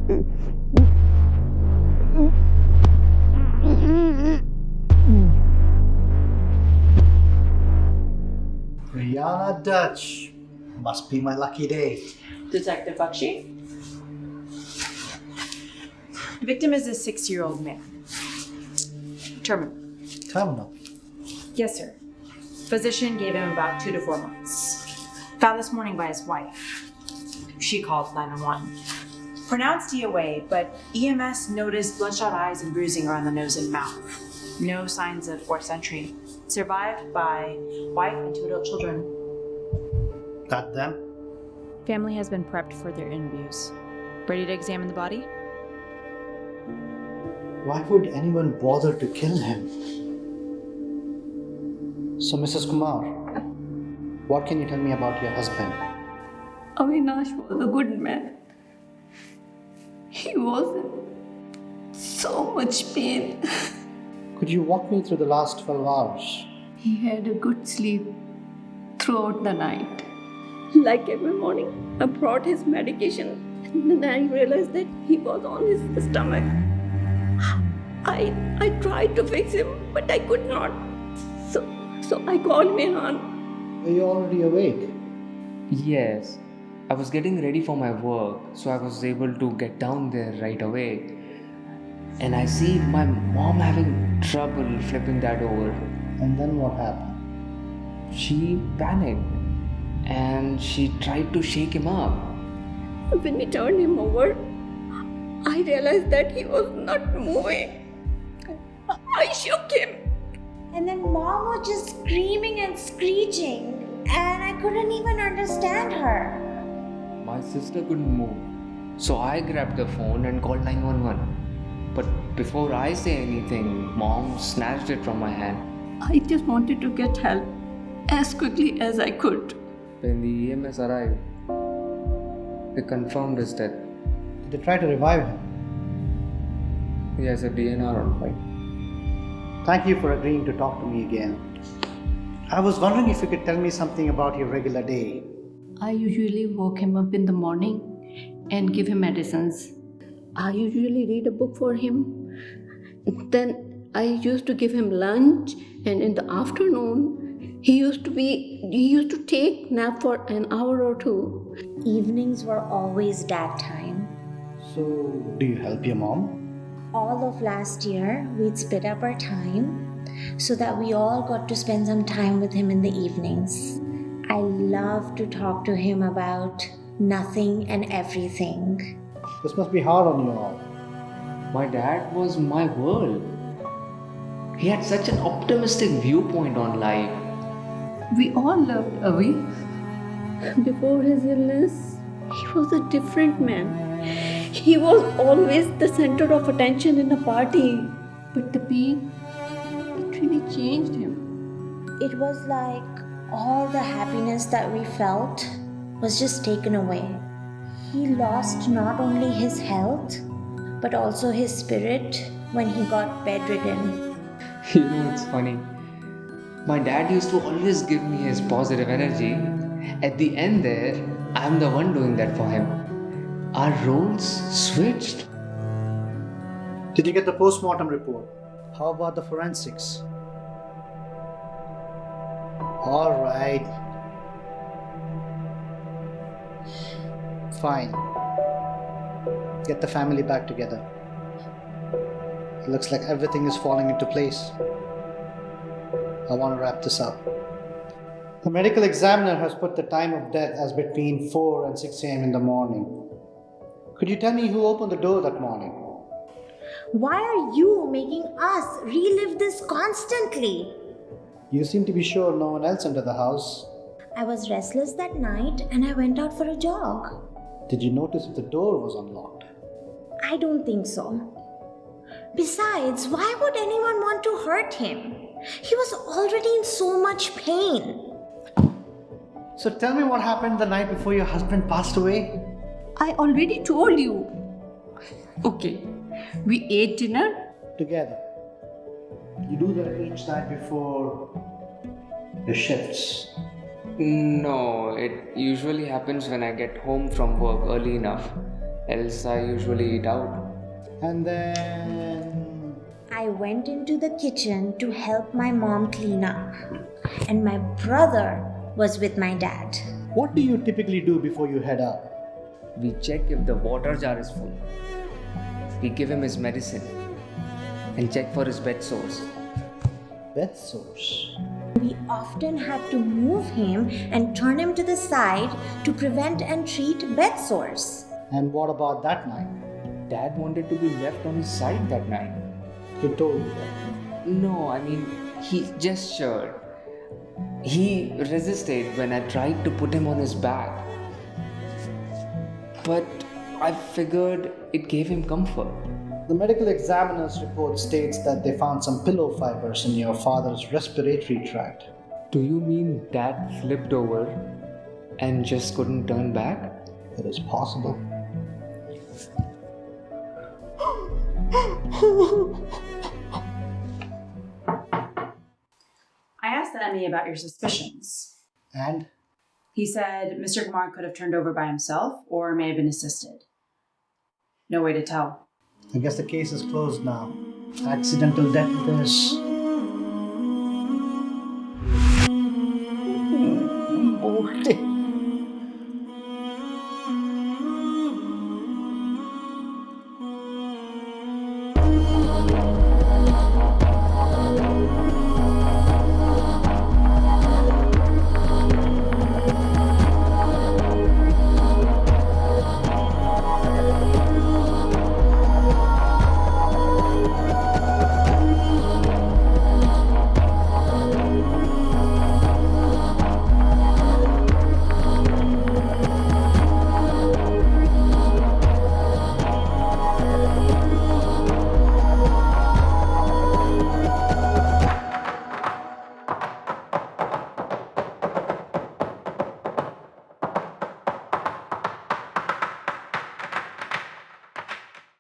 Riana Dutch. Must be my lucky day. Detective Bakshi. The victim is a 6-year-old man. Terminal. Terminal. Yes, sir. Physician gave him about 2 to 4 months. Found this morning by his wife. She called 911. Pronounced DOA, but EMS noticed bloodshot eyes and bruising around the nose and mouth. No signs of forced entry. Survived by wife and 2 adult children. That them? Family has been prepped for their interviews. Ready to examine the body? Why would anyone bother to kill him? So, Mrs. Kumar, what can you tell me about your husband? Avinash was a good man. He was in so much pain. Could you walk me through the last 12 hours? He had a good sleep throughout the night. Like every morning, I brought his medication and then I realized that he was on his stomach. I tried to fix him, but I could not. So I called Vihaan. Were you already awake? Yes. I was getting ready for my work, so I was able to get down there right away. And I see my mom having trouble flipping that over. And then what happened? She panicked and she tried to shake him up. When we turned him over, I realized that he was not moving. I shook him. And then Mom was just screaming and screeching, and I couldn't even understand her. My sister couldn't move, so I grabbed the phone and called 911. But before I say anything, Mom snatched it from my hand. I just wanted to get help as quickly as I could. When the EMS arrived, they confirmed his death. Did they try to revive him? He has a DNR on file. Thank you for agreeing to talk to me again. I was wondering if you could tell me something about your regular day. I usually woke him up in the morning and give him medicines. I usually read a book for him. Then I used to give him lunch, and in the afternoon he used to take nap for an hour or 2. Evenings were always dad time. So, do you help your mom? All of last year, we'd split up our time so that we all got to spend some time with him in the evenings. I love to talk to him about nothing and everything. This must be hard on you all. My dad was my world. He had such an optimistic viewpoint on life. We all loved Avi. Before his illness, he was a different man. He was always the center of attention in a party. But the pain, it really changed him. It was like all the happiness that we felt was just taken away. He lost not only his health, but also his spirit when he got bedridden. You know, it's funny. My dad used to always give me his positive energy. At the end there, I'm the one doing that for him. Our roles switched. Did you get the post-mortem report? How about the forensics? All right. Fine. Get the family back together. It looks like everything is falling into place. I want to wrap this up. The medical examiner has put the time of death as between 4 and 6 a.m. in the morning. Could you tell me who opened the door that morning? Why are you making us relive this constantly? You seem to be sure no one else entered the house. I was restless that night and I went out for a jog. Did you notice if the door was unlocked? I don't think so. Besides, why would anyone want to hurt him? He was already in so much pain. So tell me what happened the night before your husband passed away? I already told you. Okay, we ate dinner. Together. You do that each night before your shifts. No, it usually happens when I get home from work early enough. else I usually eat out. And then. I went into the kitchen to help my mom clean up, and my brother was with my dad. What do you typically do before you head out? We check if the water jar is full. We give him his medicine and check for his bed sores. Bed sores. We often had to move him and turn him to the side to prevent and treat bed sores. And what about that night? Dad wanted to be left on his side that night. He told you that. No, I mean, he gestured. He resisted when I tried to put him on his back. But I figured it gave him comfort. The medical examiner's report states that they found some pillow fibers in your father's respiratory tract. Do you mean Dad flipped over and just couldn't turn back? It is possible. I asked the ME about your suspicions. And? He said Mr. Kumar could have turned over by himself or may have been assisted. No way to tell. I guess the case is closed now. Accidental death it is.